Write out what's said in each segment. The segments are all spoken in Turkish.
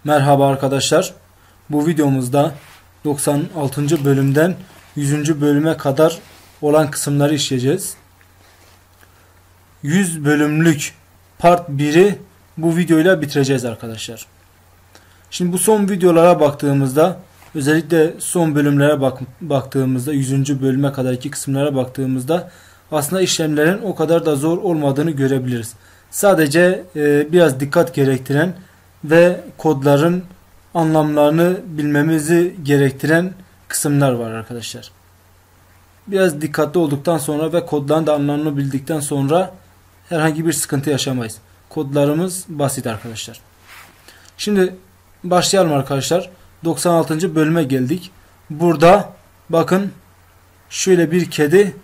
Merhaba arkadaşlar. Bu videomuzda 96. bölümden 100. bölüme kadar olan kısımları işleyeceğiz. 100 bölümlük part 1'i bu videoyla bitireceğiz arkadaşlar. Şimdi bu son videolara baktığımızda, özellikle son bölümlere baktığımızda 100. bölüme kadarki kısımlara baktığımızda aslında işlemlerin o kadar da zor olmadığını görebiliriz. Sadece biraz dikkat gerektiren ve kodların anlamlarını bilmemizi gerektiren kısımlar var arkadaşlar. Biraz dikkatli olduktan sonra ve kodların da anlamını bildikten sonra herhangi bir sıkıntı yaşamayız. Kodlarımız basit arkadaşlar. Şimdi başlayalım arkadaşlar. 96. bölüme geldik. Burada bakın şöyle bir kedi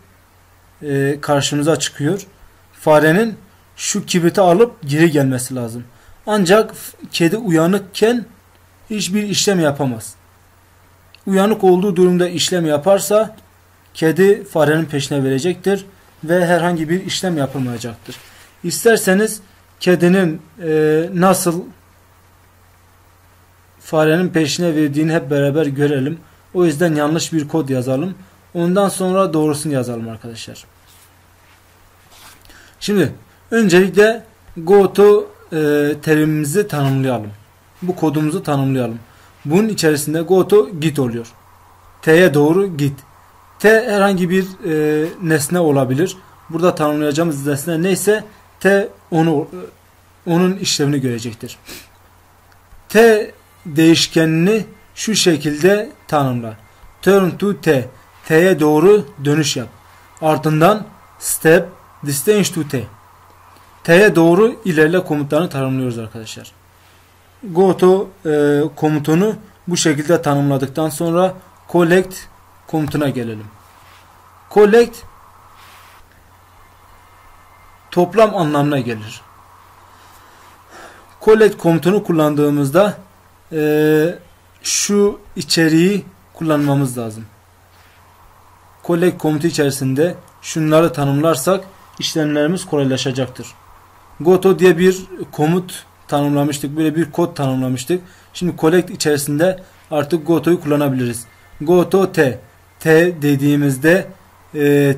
karşımıza çıkıyor. Farenin şu kibriti alıp geri gelmesi lazım. Ancak kedi uyanıkken hiçbir işlem yapamaz. Uyanık olduğu durumda işlem yaparsa kedi farenin peşine verecektir ve herhangi bir işlem yapılmayacaktır. İsterseniz kedinin nasıl farenin peşine verdiğini hep beraber görelim. O yüzden yanlış bir kod yazalım. Ondan sonra doğrusunu yazalım arkadaşlar. Şimdi öncelikle goto terimimizi tanımlayalım. Bu kodumuzu tanımlayalım. Bunun içerisinde goto git oluyor. T'ye doğru git. T herhangi bir nesne olabilir. Burada tanımlayacağımız nesne neyse T onun işlevini görecektir. T değişkenini şu şekilde tanımla. Turn to T. T'ye doğru dönüş yap. Ardından step distance to T. T'ye doğru ilerle komutlarını tanımlıyoruz arkadaşlar. Goto komutunu bu şekilde tanımladıktan sonra collect komutuna gelelim. Collect toplam anlamına gelir. Collect komutunu kullandığımızda şu içeriği kullanmamız lazım. Collect komutu içerisinde şunları tanımlarsak işlemlerimiz kolaylaşacaktır. Goto diye bir komut tanımlamıştık. Böyle bir kod tanımlamıştık. Şimdi collect içerisinde artık goto'yu kullanabiliriz. Goto T. T dediğimizde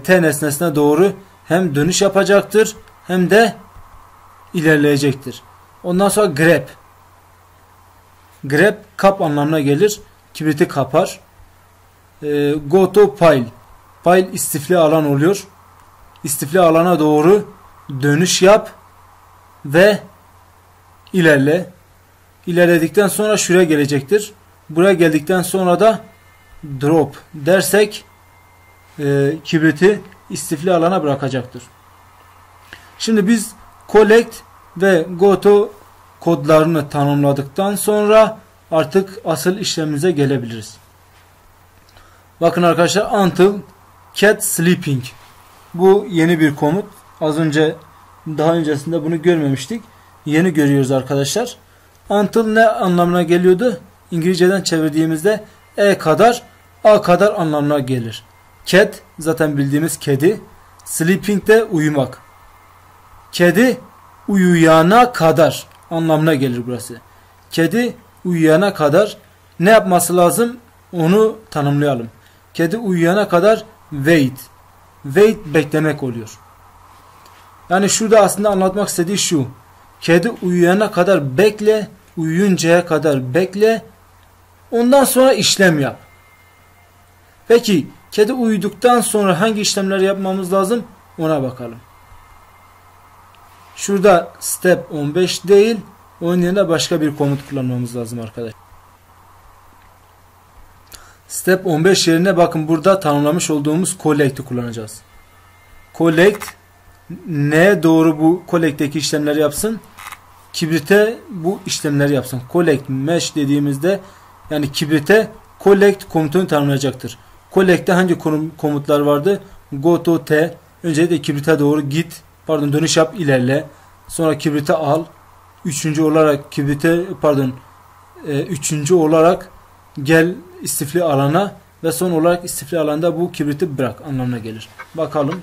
T nesnesine doğru hem dönüş yapacaktır hem de ilerleyecektir. Ondan sonra grab. Grab kap anlamına gelir. Kibriti kapar. Goto pile. Pile istifli alan oluyor. İstifli alana doğru dönüş yap ve ilerle. İlerledikten sonra şuraya gelecektir. Buraya geldikten sonra da drop dersek kibriti istifli alana bırakacaktır. Şimdi biz collect ve goto kodlarını tanımladıktan sonra artık asıl işlemimize gelebiliriz. Bakın arkadaşlar, until cat sleeping. Bu yeni bir komut. Az önce daha öncesinde bunu görmemiştik. Yeni görüyoruz arkadaşlar. Until ne anlamına geliyordu? İngilizceden çevirdiğimizde kadar, a kadar anlamına gelir. Cat zaten bildiğimiz kedi. Sleeping de uyumak. Kedi uyuyana kadar anlamına gelir burası. Kedi uyuyana kadar ne yapması lazım? Onu tanımlayalım. Kedi uyuyana kadar wait. Wait beklemek oluyor. Yani şurada aslında anlatmak istediği şu. Kedi uyuyana kadar bekle, uyuyuncaya kadar bekle, ondan sonra işlem yap. Peki kedi uyuduktan sonra hangi işlemleri yapmamız lazım? Ona bakalım. Şurada step 15 değil, onun yerine başka bir komut kullanmamız lazım arkadaşlar. Step 15 yerine bakın burada tanımlamış olduğumuz collect'i kullanacağız. Collect neye doğru bu collect'teki işlemleri yapsın? Kibrite bu işlemleri yapsın. Collect mesh dediğimizde yani kibrite collect komutunu tanımlayacaktır. Collect'te hangi komutlar vardı? Go to T. Öncelikle kibrite doğru git. Dönüş yap, ilerle. Sonra kibrite al. Üçüncü olarak gel istifli alana ve son olarak istifli alanda bu kibriti bırak anlamına gelir. Bakalım.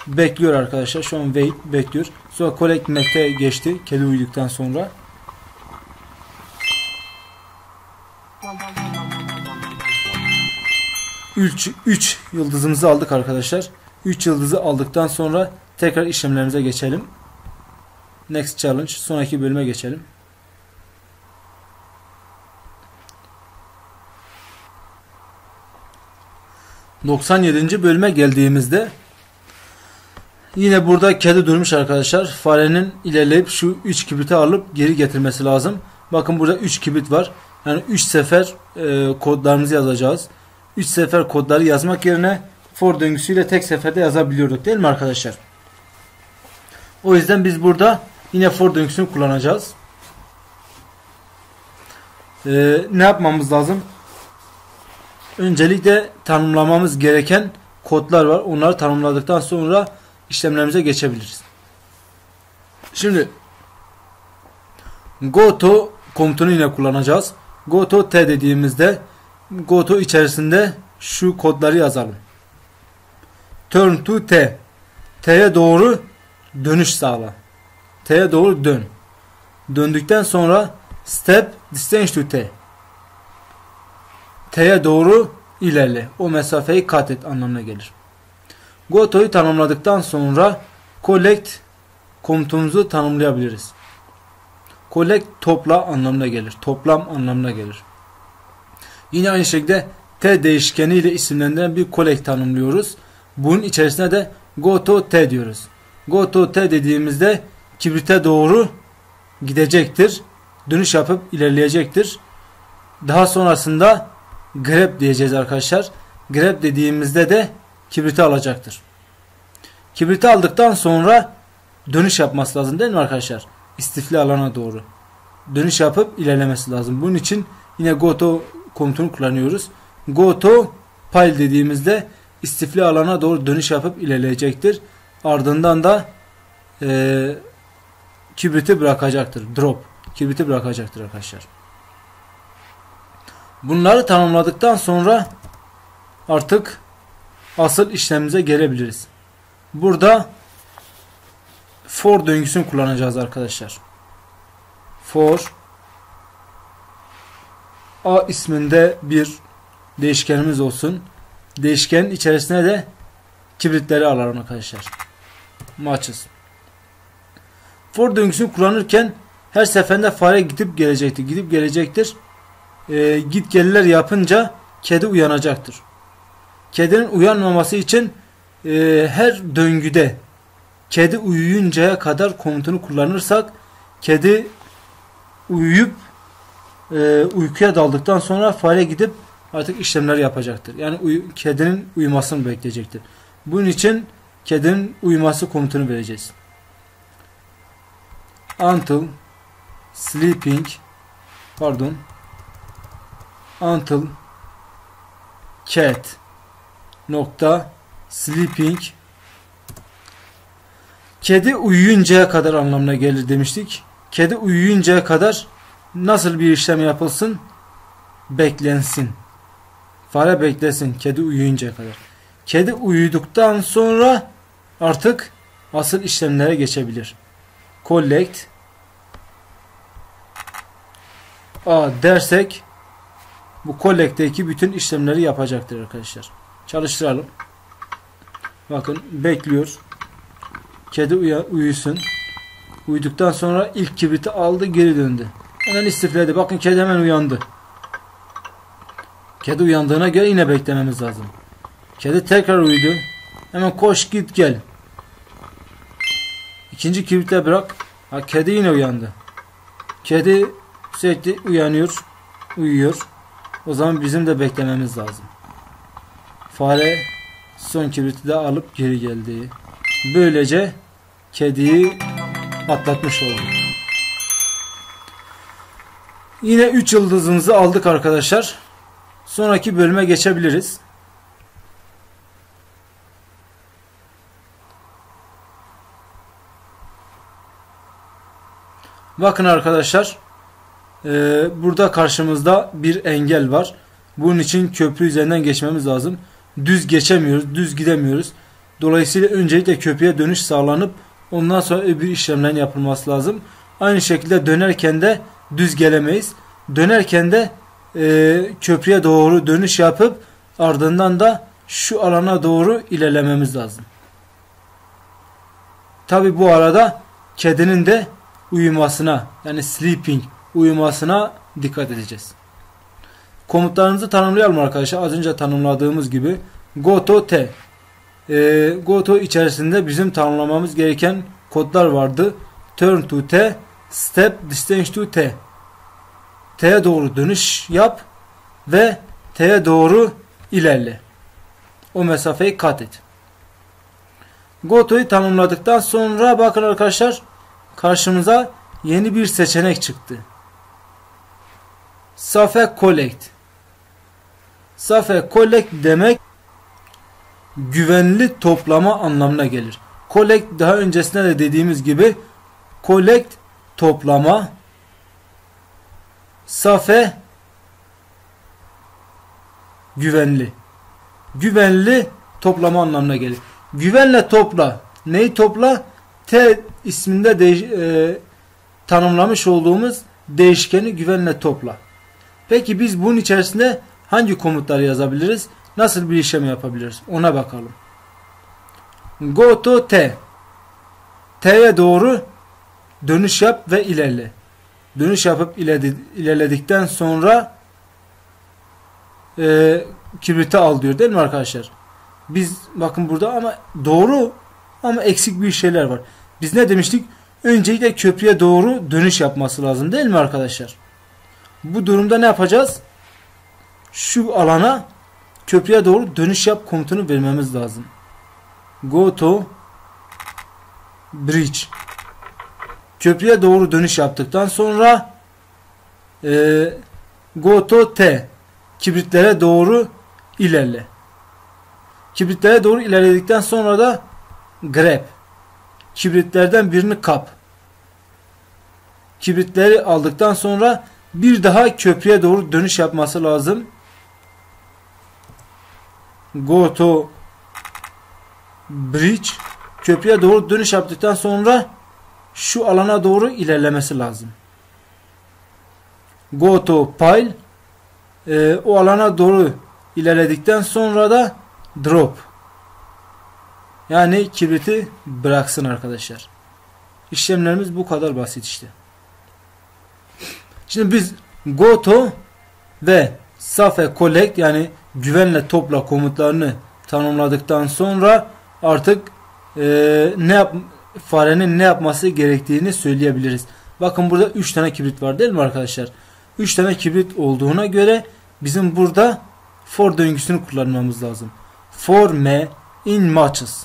Bekliyor arkadaşlar. Şu an wait bekliyor. Sonra collect mek'te geçti. Kedi uyuduktan sonra. Üç yıldızımızı aldık arkadaşlar. 3 yıldızı aldıktan sonra tekrar işlemlerimize geçelim. Next challenge. Sonraki bölüme geçelim. ...97. bölüme geldiğimizde... ...yine burada kedi durmuş arkadaşlar. Farenin ilerleyip şu 3 kibriti alıp geri getirmesi lazım. Bakın burada 3 kibrit var. Yani 3 sefer kodlarımızı yazacağız. 3 sefer kodları yazmak yerine... ...for döngüsüyle tek seferde yazabiliyorduk değil mi arkadaşlar? O yüzden biz burada... ...yine for döngüsünü kullanacağız. Ne yapmamız lazım? Öncelikle tanımlamamız gereken kodlar var. Onları tanımladıktan sonra işlemlerimize geçebiliriz. Şimdi goto komutunu yine kullanacağız. Goto t dediğimizde goto içerisinde şu kodları yazalım. Turn to t. T'ye doğru dönüş sağla. T'ye doğru dön. Döndükten sonra step distance to t. T'ye doğru ilerle. O mesafeyi kat et anlamına gelir. Goto'yu tanımladıktan sonra collect komutumuzu tanımlayabiliriz. Collect topla anlamına gelir. Toplam anlamına gelir. Yine aynı şekilde t değişkeni ile isimlendiren bir collect tanımlıyoruz. Bunun içerisine de goto t diyoruz. Goto t dediğimizde kibrite doğru gidecektir. Dönüş yapıp ilerleyecektir. Daha sonrasında grab diyeceğiz arkadaşlar. Grab dediğimizde de kibriti alacaktır. Kibriti aldıktan sonra dönüş yapması lazım değil mi arkadaşlar? İstifli alana doğru. Dönüş yapıp ilerlemesi lazım. Bunun için yine goto komutunu kullanıyoruz. Goto pile dediğimizde istifli alana doğru dönüş yapıp ilerleyecektir. Ardından da kibriti bırakacaktır. Drop. Kibriti bırakacaktır arkadaşlar. Bunları tamamladıktan sonra artık asıl işlemimize gelebiliriz. Burada for döngüsünü kullanacağız arkadaşlar. For a isminde bir değişkenimiz olsun. Değişkenin içerisine de kibritleri alalım arkadaşlar. Matches. For döngüsünü kullanırken her seferinde fare gidip gelecektir. Gidip gelecektir. Git geliler yapınca kedi uyanacaktır. Kedinin uyanmaması için her döngüde kedi uyuyuncaya kadar komutunu kullanırsak kedi uyuyup uykuya daldıktan sonra fare gidip artık işlemleri yapacaktır. Yani kedinin uyumasını bekleyecektir. Bunun için kedinin uyuması komutunu vereceğiz. Until cat nokta sleeping kedi uyuyuncaya kadar anlamına gelir demiştik. Kedi uyuyuncaya kadar nasıl bir işlem yapılsın? Beklensin. Fare beklesin kedi uyuyuncaya kadar. Kedi uyuduktan sonra artık asıl işlemlere geçebilir. Collect dersek bu collect'teki bütün işlemleri yapacaktır arkadaşlar. Çalıştıralım. Bakın bekliyor. Kedi uyusun. Uyuduktan sonra ilk kibriti aldı, geri döndü. Hemen istifledi. Bakın kedi hemen uyandı. Kedi uyandığına göre yine beklememiz lazım. Kedi tekrar uyudu. Hemen koş git gel. İkinci kibritle bırak. Kedi yine uyandı. Kedi sürekli uyanıyor, uyuyor. O zaman bizim de beklememiz lazım. Fare son kibriti de alıp geri geldi. Böylece kediyi atlatmış olduk. Yine 3 yıldızımızı aldık arkadaşlar. Sonraki bölüme geçebiliriz. Bakın arkadaşlar. Burada karşımızda bir engel var. Bunun için köprü üzerinden geçmemiz lazım. Düz geçemiyoruz. Düz gidemiyoruz. Dolayısıyla öncelikle köprüye dönüş sağlanıp ondan sonra öbür işlemlerin yapılması lazım. Aynı şekilde dönerken de düz gelemeyiz. Dönerken de köprüye doğru dönüş yapıp ardından da şu alana doğru ilerlememiz lazım. Tabi bu arada kedinin de uyumasına, yani sleeping uyumasına dikkat edeceğiz. Komutlarımızı tanımlayalım arkadaşlar. Az önce tanımladığımız gibi go to t. Go to içerisinde bizim tanımlamamız gereken kodlar vardı. Turn to t, step distance to t. T'ye doğru dönüş yap ve T'ye doğru ilerle. O mesafeyi kat et. Go to'yu tanımladıktan sonra bakın arkadaşlar, karşımıza yeni bir seçenek çıktı. Safe collect. Safe collect demek güvenli toplama anlamına gelir. Collect, daha öncesinde de dediğimiz gibi, collect toplama, safe güvenli. Güvenli toplama anlamına gelir. Güvenle topla. Neyi topla? T isminde tanımlamış olduğumuz değişkeni güvenle topla. Peki biz bunun içerisinde hangi komutları yazabiliriz? Nasıl bir işlem yapabiliriz? Ona bakalım. Go to T. T'ye doğru dönüş yap ve ilerle. Dönüş yapıp ilerledikten sonra kibriti al diyor değil mi arkadaşlar? Biz bakın burada ama doğru ama eksik bir şeyler var. Biz ne demiştik? Öncelikle köprüye doğru dönüş yapması lazım değil mi arkadaşlar? Bu durumda ne yapacağız? Şu alana köprüye doğru dönüş yap komutunu vermemiz lazım. Go to bridge. Köprüye doğru dönüş yaptıktan sonra go to T. Kibritlere doğru ilerle. Kibritlere doğru ilerledikten sonra da grab. Kibritlerden birini kap. Kibritleri aldıktan sonra bir daha köprüye doğru dönüş yapması lazım. Go to bridge. Köprüye doğru dönüş yaptıktan sonra şu alana doğru ilerlemesi lazım. Go to pile. O alana doğru ilerledikten sonra da drop. Yani kibriti bıraksın arkadaşlar. İşlemlerimiz bu kadar basit işte. Şimdi biz go to ve safe collect, yani güvenle topla komutlarını tanımladıktan sonra artık farenin ne yapması gerektiğini söyleyebiliriz. Bakın burada 3 tane kibrit var değil mi arkadaşlar? 3 tane kibrit olduğuna göre bizim burada for döngüsünü kullanmamız lazım. For me in matches.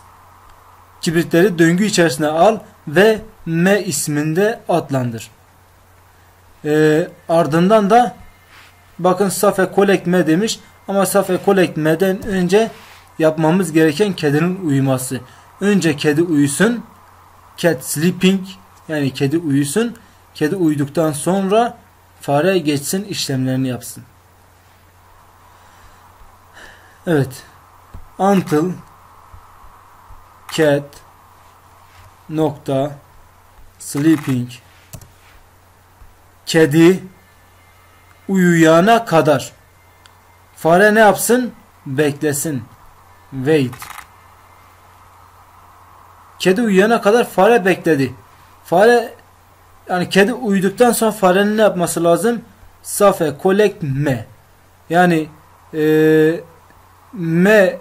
Kibritleri döngü içerisine al ve me isminde adlandır. Ardından da bakın safe collect me demiş ama safe collect me'den önce yapmamız gereken kedinin uyuması. Önce kedi uyusun. Cat sleeping, yani kedi uyusun. Kedi uyuduktan sonra fare geçsin, işlemlerini yapsın. Evet. Until cat nokta sleeping, kedi uyuyana kadar fare ne yapsın? Beklesin. Wait. Kedi uyuyana kadar fare bekledi. Fare, yani kedi uyuduktan sonra farenin ne yapması lazım? Safe collect me. Yani me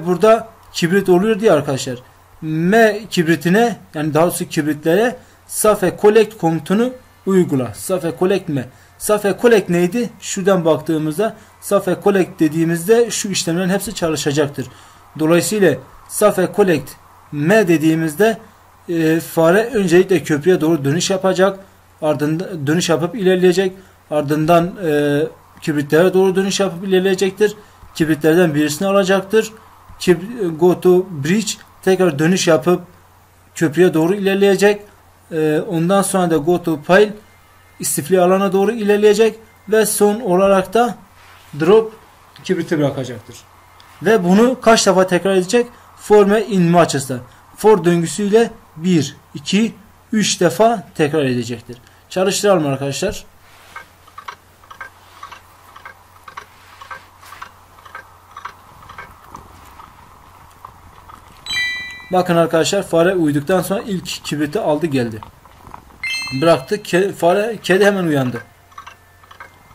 burada kibrit oluyor diye arkadaşlar. Me kibritine, yani daha doğrusu kibritlere safe collect komutunu uygula. Safe collect me. Safe collect neydi? Şuradan baktığımızda safe collect dediğimizde şu işlemlerin hepsi çalışacaktır. Dolayısıyla safe collect me dediğimizde fare öncelikle köprüye doğru dönüş yapacak. Ardından dönüş yapıp ilerleyecek. Ardından kibritlere doğru dönüş yapıp ilerleyecektir. Kibritlerden birisini alacaktır. Go to bridge, tekrar dönüş yapıp köprüye doğru ilerleyecek. Ondan sonra da go to pile, istifli alana doğru ilerleyecek ve son olarak da drop, kibriti bırakacaktır. Ve bunu kaç defa tekrar edecek? For me in matches'ta. For döngüsüyle 1, 2, 3 defa tekrar edecektir. Çalıştıralım arkadaşlar. Bakın arkadaşlar, fare uyuduktan sonra ilk kibriti aldı geldi. Bıraktı. Kedi hemen uyandı.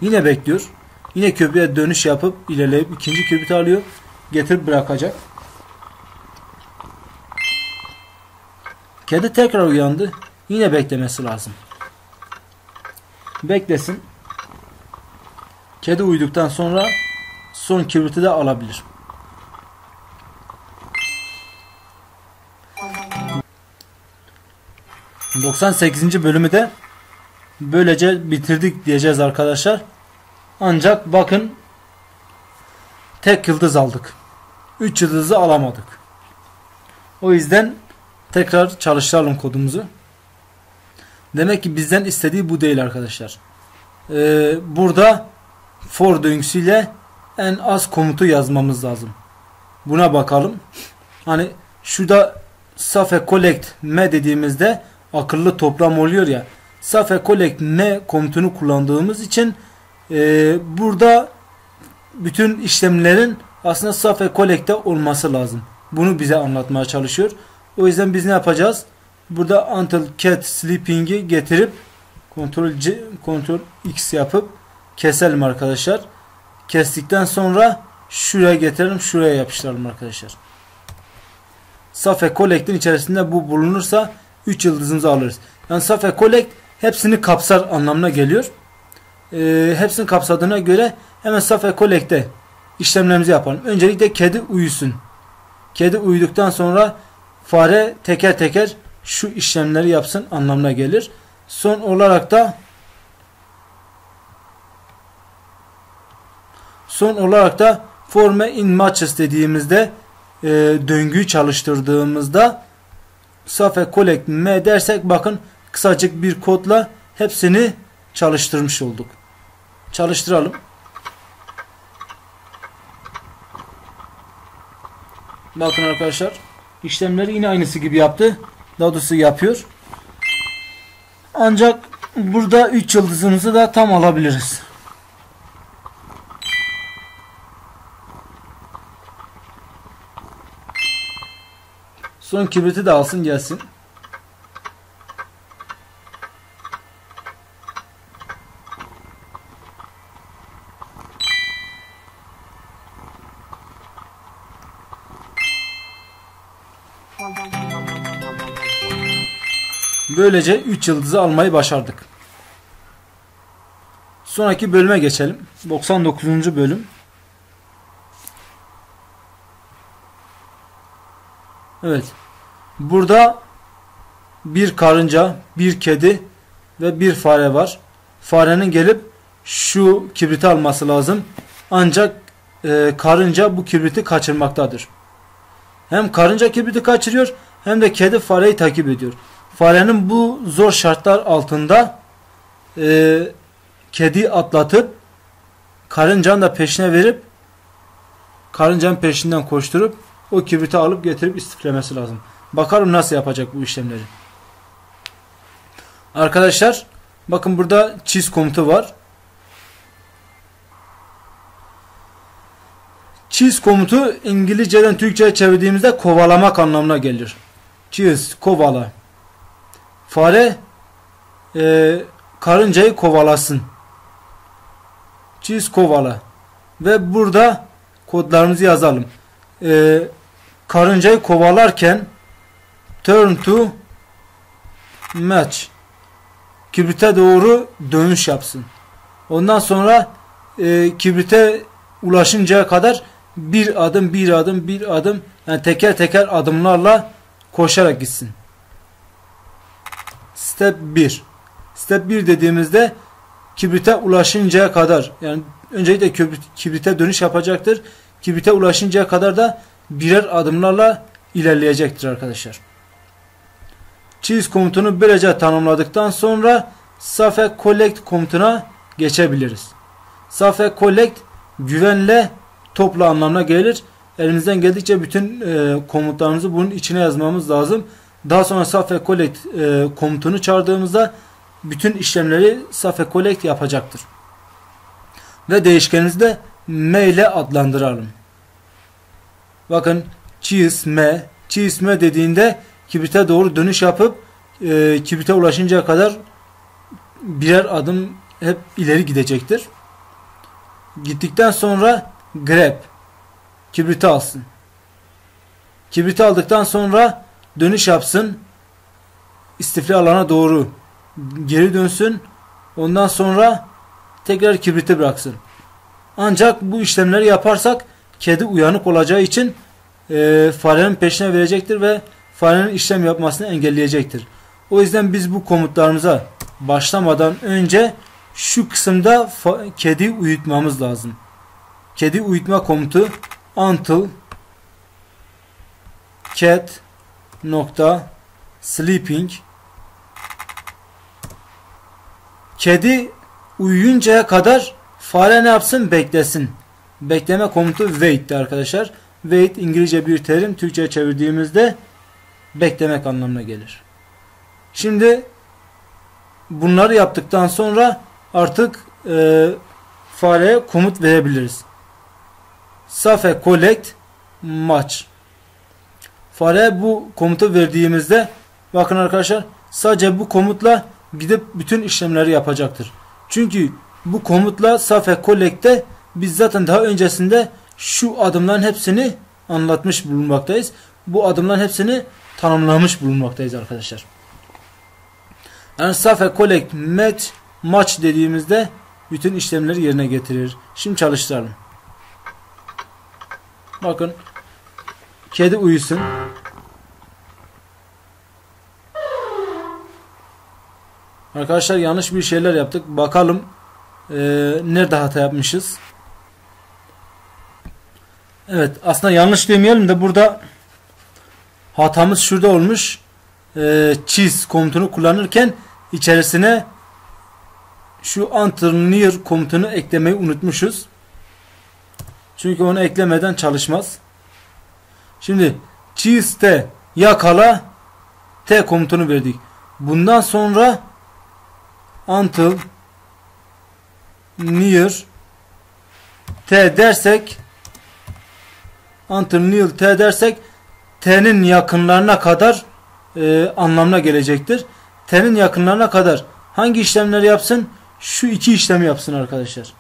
Yine bekliyor. Yine köprüye dönüş yapıp ilerleyip ikinci kibriti alıyor. Getirip bırakacak. Kedi tekrar uyandı. Yine beklemesi lazım. Beklesin. Kedi uyuduktan sonra son kibriti de alabilir. ...98. bölümü de böylece bitirdik diyeceğiz arkadaşlar. Ancak bakın, tek yıldız aldık. 3 yıldızı alamadık. O yüzden tekrar çalıştıralım kodumuzu. Demek ki bizden istediği bu değil arkadaşlar. Burada for döngüsüyle en az komutu yazmamız lazım. Buna bakalım. Hani şurada safe collect m dediğimizde akıllı toplam oluyor ya. Safe collect m komutunu kullandığımız için burada bütün işlemlerin aslında safe collect'te olması lazım. Bunu bize anlatmaya çalışıyor. O yüzden biz ne yapacağız? Burada until cat sleeping'i getirip Ctrl X yapıp keselim arkadaşlar. Kestikten sonra şuraya getirelim, şuraya yapıştıralım arkadaşlar. Safe collect'in içerisinde bu bulunursa 3 yıldızımızı alırız. Yani safe collect hepsini kapsar anlamına geliyor. Hepsini kapsadığına göre hemen safe collect'te işlemlerimizi yapalım. Öncelikle kedi uyusun. Kedi uyuduktan sonra fare teker teker şu işlemleri yapsın anlamına gelir. Son olarak da forme in matches dediğimizde döngüyü çalıştırdığımızda safe collect m dersek bakın kısacık bir kodla hepsini çalıştırmış olduk. Çalıştıralım. Bakın arkadaşlar, işlemleri yine aynısı gibi yaptı. Daha doğrusu yapıyor. Ancak burada 3 yıldızımızı da tam alabiliriz. Son kibriti de alsın gelsin. Böylece 3 yıldızı almayı başardık. Sonraki bölüme geçelim. 99. bölüm. Evet. Burada bir karınca, bir kedi ve bir fare var. Farenin gelip şu kibriti alması lazım. Ancak karınca bu kibriti kaçırmaktadır. Hem karınca kibriti kaçırıyor hem de kedi fareyi takip ediyor. Farenin bu zor şartlar altında kediyi atlatıp karıncanın da peşine verip karıncanın peşinden koşturup o kibriti alıp getirip istiflemesi lazım. Bakalım nasıl yapacak bu işlemleri. Arkadaşlar bakın, burada chase komutu var. Chase komutu İngilizceden Türkçe'ye çevirdiğimizde kovalamak anlamına gelir. Chase, kovala. Fare karıncayı kovalasın. Chase, kovala. Ve burada kodlarımızı yazalım. Karıncayı kovalarken turn to match, kibrite doğru dönüş yapsın. Ondan sonra kibrite ulaşıncaya kadar bir adım yani teker teker adımlarla koşarak gitsin. Step 1. Step 1 dediğimizde kibrite ulaşıncaya kadar, yani öncelikle kibrite dönüş yapacaktır. Kibrite ulaşıncaya kadar da birer adımlarla ilerleyecektir arkadaşlar. Chase komutunu böylece tanımladıktan sonra safe collect komutuna geçebiliriz. Safe collect güvenle topla anlamına gelir. Elimizden geldikçe bütün komutlarımızı bunun içine yazmamız lazım. Daha sonra safe collect komutunu çağırdığımızda bütün işlemleri safe collect yapacaktır. Ve değişkenimizi de m ile adlandıralım. Bakın chase m, Çizme dediğinde kibrite doğru dönüş yapıp kibrite ulaşıncaya kadar birer adım hep ileri gidecektir. Gittikten sonra grab, kibriti alsın. Kibriti aldıktan sonra dönüş yapsın. İstifli alana doğru geri dönsün. Ondan sonra tekrar kibriti bıraksın. Ancak bu işlemleri yaparsak kedi uyanık olacağı için farenin peşine verecektir ve farenin işlem yapmasını engelleyecektir. O yüzden biz bu komutlarımıza başlamadan önce şu kısımda kedi uyutmamız lazım. Kedi uyutma komutu until cat nokta sleeping. Kedi uyuyuncaya kadar fare ne yapsın? Beklesin. Bekleme komutu wait'ti arkadaşlar. Wait İngilizce bir terim. Türkçe'ye çevirdiğimizde beklemek anlamına gelir. Şimdi bunları yaptıktan sonra artık fareye komut verebiliriz. Safe collect match. Fareye bu komutu verdiğimizde bakın arkadaşlar sadece bu komutla gidip bütün işlemleri yapacaktır. Çünkü bu komutla safe collect'te biz zaten daha öncesinde şu adımların hepsini anlatmış bulunmaktayız. Bu adımların hepsini tanımlamış bulunmaktayız arkadaşlar. Yani safe collect match dediğimizde bütün işlemleri yerine getirir. Şimdi çalıştıralım. Bakın kedi uyusun. Arkadaşlar yanlış bir şeyler yaptık. Bakalım nerede hata yapmışız. Evet, aslında yanlış demeyelim de burada hatamız şurada olmuş. Cheese komutunu kullanırken içerisine şu until near komutunu eklemeyi unutmuşuz. Çünkü onu eklemeden çalışmaz. Şimdi cheese yakala t komutunu verdik. Bundan sonra until near t dersek until near t dersek t'nin yakınlarına kadar anlamına gelecektir. T'nin yakınlarına kadar hangi işlemleri yapsın? Şu iki işlemi yapsın arkadaşlar.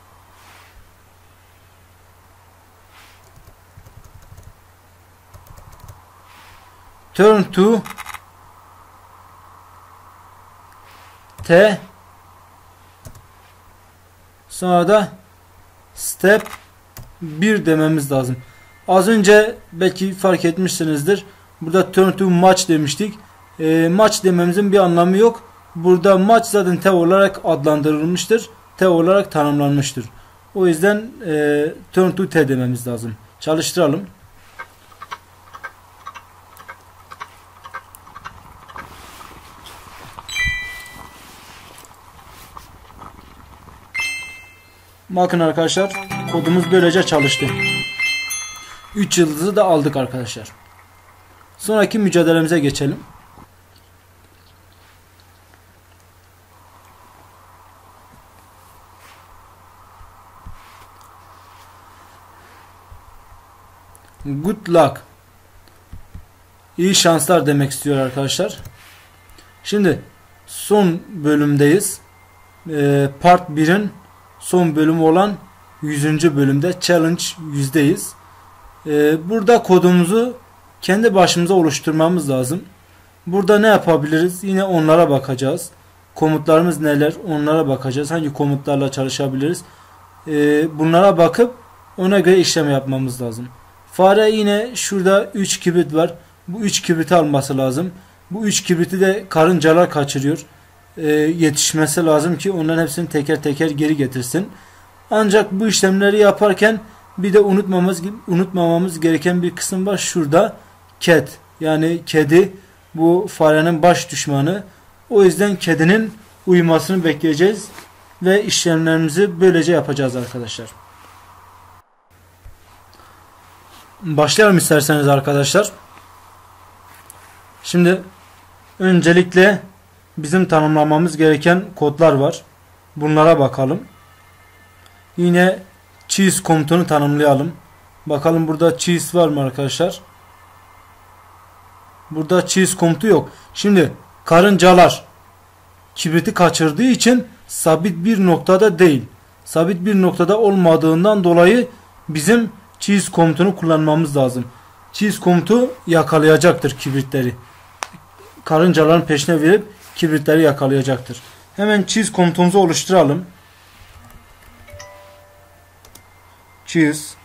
Turn to T, sonra da step 1 dememiz lazım. Az önce belki fark etmişsinizdir. Burada turn to match demiştik. Match dememizin bir anlamı yok. Burada match zaten T olarak adlandırılmıştır. T olarak tanımlanmıştır. O yüzden turn to T dememiz lazım. Çalıştıralım. Bakın arkadaşlar kodumuz böylece çalıştı. 3 yıldızı da aldık arkadaşlar. Sonraki mücadelemize geçelim. Good luck. İyi şanslar demek istiyor arkadaşlar. Şimdi son bölümdeyiz. Part 1'in son bölümü olan 100. bölümde challenge 100'deyiz. Burada kodumuzu kendi başımıza oluşturmamız lazım. Burada ne yapabiliriz? Yine onlara bakacağız. Komutlarımız neler? Onlara bakacağız. Hangi komutlarla çalışabiliriz? Bunlara bakıp ona göre işlem yapmamız lazım. Fare yine şurada 3 kibrit var. Bu 3 kibriti alması lazım. Bu 3 kibriti de karıncalar kaçırıyor. Yetişmesi lazım ki onların hepsini teker teker geri getirsin. Ancak bu işlemleri yaparken bir de unutmamamız gereken bir kısım var. Şurada cat, yani kedi bu farenin baş düşmanı. O yüzden kedinin uyumasını bekleyeceğiz ve işlemlerimizi böylece yapacağız arkadaşlar. Başlayalım isterseniz arkadaşlar. Şimdi öncelikle bizim tanımlamamız gereken kodlar var. Bunlara bakalım. Yine cheese komutunu tanımlayalım. Bakalım burada cheese var mı arkadaşlar? Burada cheese komutu yok. Şimdi karıncalar kibriti kaçırdığı için sabit bir noktada değil. Sabit bir noktada olmadığından dolayı bizim cheese komutunu kullanmamız lazım. Cheese komutu yakalayacaktır kibritleri. Karıncaların peşine verip kibritleri yakalayacaktır. Hemen cheese komutumuzu oluşturalım. Cheese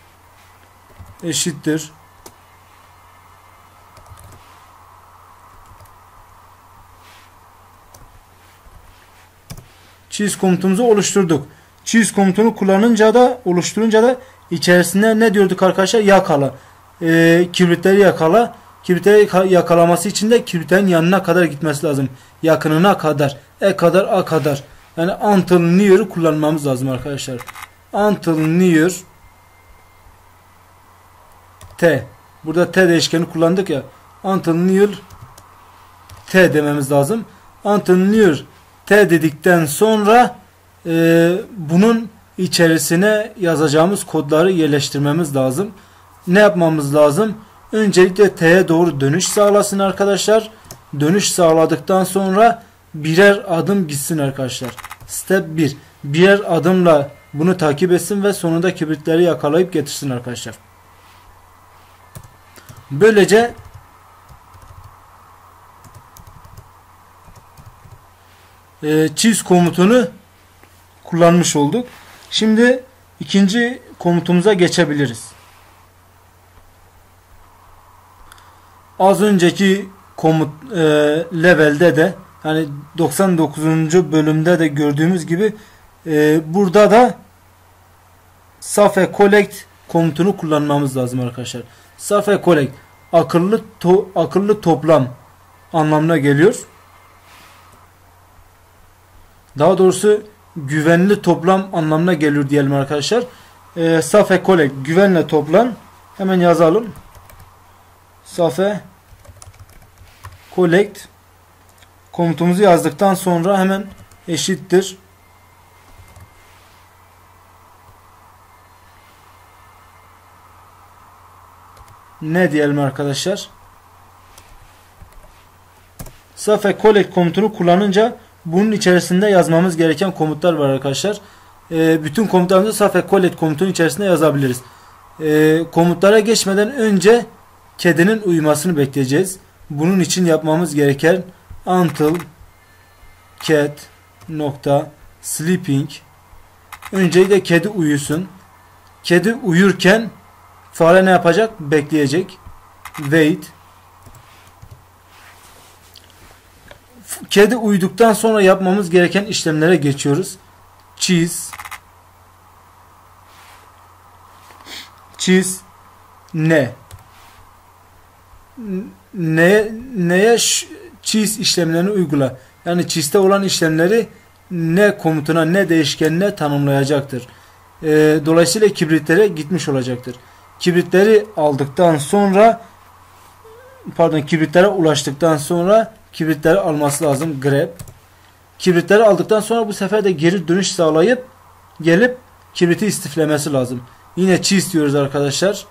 eşittir cheese komutumuzu oluşturduk. Cheese komutunu oluşturunca da içerisinde ne diyorduk arkadaşlar? Yakala. Kibritleri yakala. Kibritleri yakalaması için de kibritlerin yanına kadar gitmesi lazım. Yakınına kadar. Kadar, a kadar. Yani until near'ı kullanmamız lazım arkadaşlar. Until near t. Burada t değişkeni kullandık ya. Until near t dememiz lazım. Until near t dedikten sonra bunun içerisine yazacağımız kodları yerleştirmemiz lazım. Ne yapmamız lazım? Öncelikle t'ye doğru dönüş sağlasın arkadaşlar. Dönüş sağladıktan sonra birer adım gitsin arkadaşlar. Step 1. Birer adımla bunu takip etsin ve sonunda kibritleri yakalayıp getirsin arkadaşlar. Böylece cheese komutunu kullanmış olduk. Şimdi ikinci komutumuza geçebiliriz. Az önceki komut levelde de yani 99. bölümde de gördüğümüz gibi burada da safe collect komutunu kullanmamız lazım arkadaşlar. Safe collect akıllı toplam anlamına geliyor. Daha doğrusu güvenli toplam anlamına geliyor diyelim arkadaşlar. Safe collect güvenle toplam. Hemen yazalım. Safe collect komutumuzu yazdıktan sonra hemen eşittir ne diyelim arkadaşlar? Safe collect komutunu kullanınca bunun içerisinde yazmamız gereken komutlar var arkadaşlar. Bütün komutlarımızı safe collect komutunun içerisinde yazabiliriz. Komutlara geçmeden önce kedinin uyumasını bekleyeceğiz. Bunun için yapmamız gereken until cat nokta sleeping. Öncelikle kedi uyusun. Kedi uyurken fare ne yapacak? Bekleyecek. Wait. Kedi uyuduktan sonra yapmamız gereken işlemlere geçiyoruz. Cheese neye cheese işlemlerini uygula. Yani cheese'te olan işlemleri ne komutuna ne değişkenine tanımlayacaktır. Dolayısıyla kibritlere gitmiş olacaktır. Kibritleri aldıktan sonra kibritlere ulaştıktan sonra kibritleri alması lazım. Grab. Kibritleri aldıktan sonra bu sefer de geri dönüş sağlayıp gelip kibriti istiflemesi lazım. Yine cheese diyoruz arkadaşlar.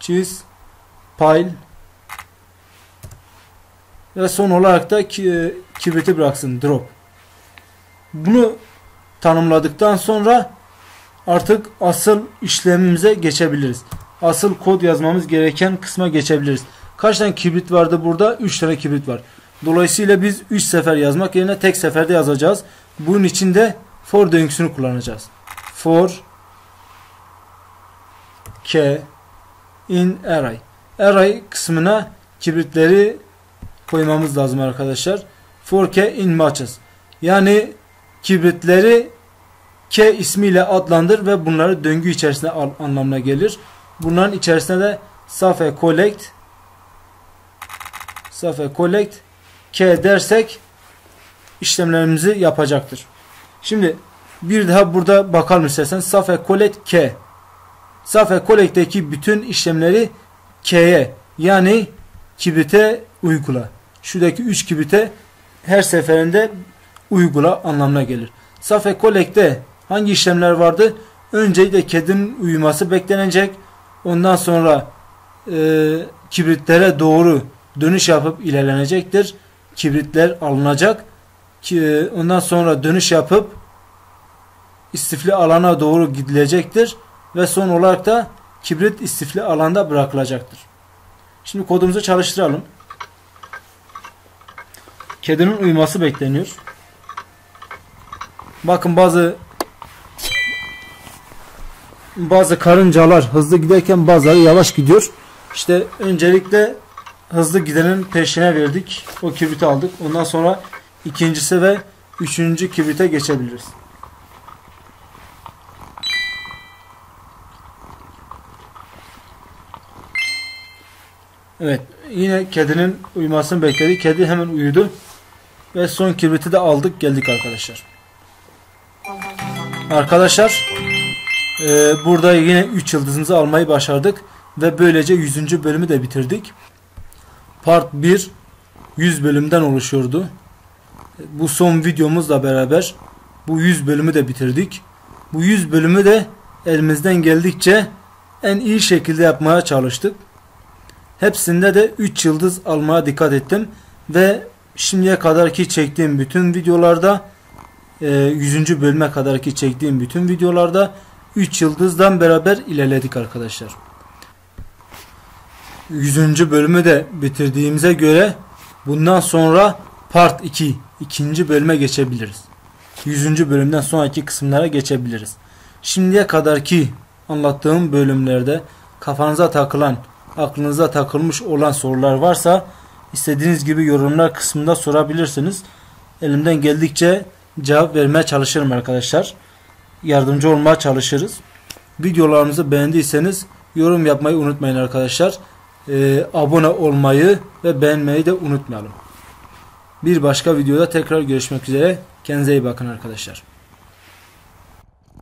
Cheese pile ve son olarak da kibriti bıraksın. Drop. Bunu tanımladıktan sonra artık asıl işlemimize geçebiliriz. Asıl kod yazmamız gereken kısma geçebiliriz. Kaç tane kibrit vardı burada? 3 tane kibrit var. Dolayısıyla biz 3 sefer yazmak yerine tek seferde yazacağız. Bunun için de for döngüsünü kullanacağız. For k in array. Array kısmına kibritleri koymamız lazım arkadaşlar. For k in matches. Yani kibritleri k ismiyle adlandır ve bunları döngü içerisine al anlamına gelir. Bunların içerisine de safe collect k dersek işlemlerimizi yapacaktır. Şimdi bir daha burada bakalım istersen. Safe collect k. Safe collect'teki bütün işlemleri k'ye yani kibrite uygula. Şuradaki 3 kibrite her seferinde uygula anlamına gelir. Safe collect'te hangi işlemler vardı? Öncelikle kedinin uyuması beklenecek. Ondan sonra kibritlere doğru dönüş yapıp ilerlenecektir. Kibritler alınacak. Ondan sonra dönüş yapıp istifli alana doğru gidilecektir. Ve son olarak da kibrit istifli alanda bırakılacaktır. Şimdi kodumuzu çalıştıralım. Kedinin uyuması bekleniyor. Bakın bazı karıncalar hızlı giderken bazıları yavaş gidiyor. İşte öncelikle hızlı gidenin peşine verdik. O kibriti aldık. Ondan sonra ikincisi ve üçüncü kibrite geçebiliriz. Evet. Yine kedinin uyumasını bekledik. Kedi hemen uyudu. Ve son kibriti de aldık. Geldik arkadaşlar. Arkadaşlar burada yine 3 yıldızımızı almayı başardık. Ve böylece 100. bölümü de bitirdik. Part 1 100 bölümden oluşuyordu. Bu son videomuzla beraber bu 100 bölümü de bitirdik. Bu 100 bölümü de elimizden geldikçe en iyi şekilde yapmaya çalıştık. Hepsinde de 3 yıldız almaya dikkat ettim. Ve şimdiye kadarki çektiğim bütün videolarda 100. bölüme kadarki çektiğim bütün videolarda 3 yıldızdan beraber ilerledik arkadaşlar. 100. bölümü de bitirdiğimize göre bundan sonra part 2 ikinci bölüme geçebiliriz. 100. bölümden sonraki kısımlara geçebiliriz. Şimdiye kadarki anlattığım bölümlerde kafanıza takılan, aklınıza takılmış olan sorular varsa istediğiniz gibi yorumlar kısmında sorabilirsiniz. Elimden geldikçe cevap vermeye çalışırım arkadaşlar. Yardımcı olmaya çalışırız. Videolarımızı beğendiyseniz yorum yapmayı unutmayın arkadaşlar. Abone olmayı ve beğenmeyi de unutmayalım. Bir başka videoda tekrar görüşmek üzere. Kendinize iyi bakın arkadaşlar.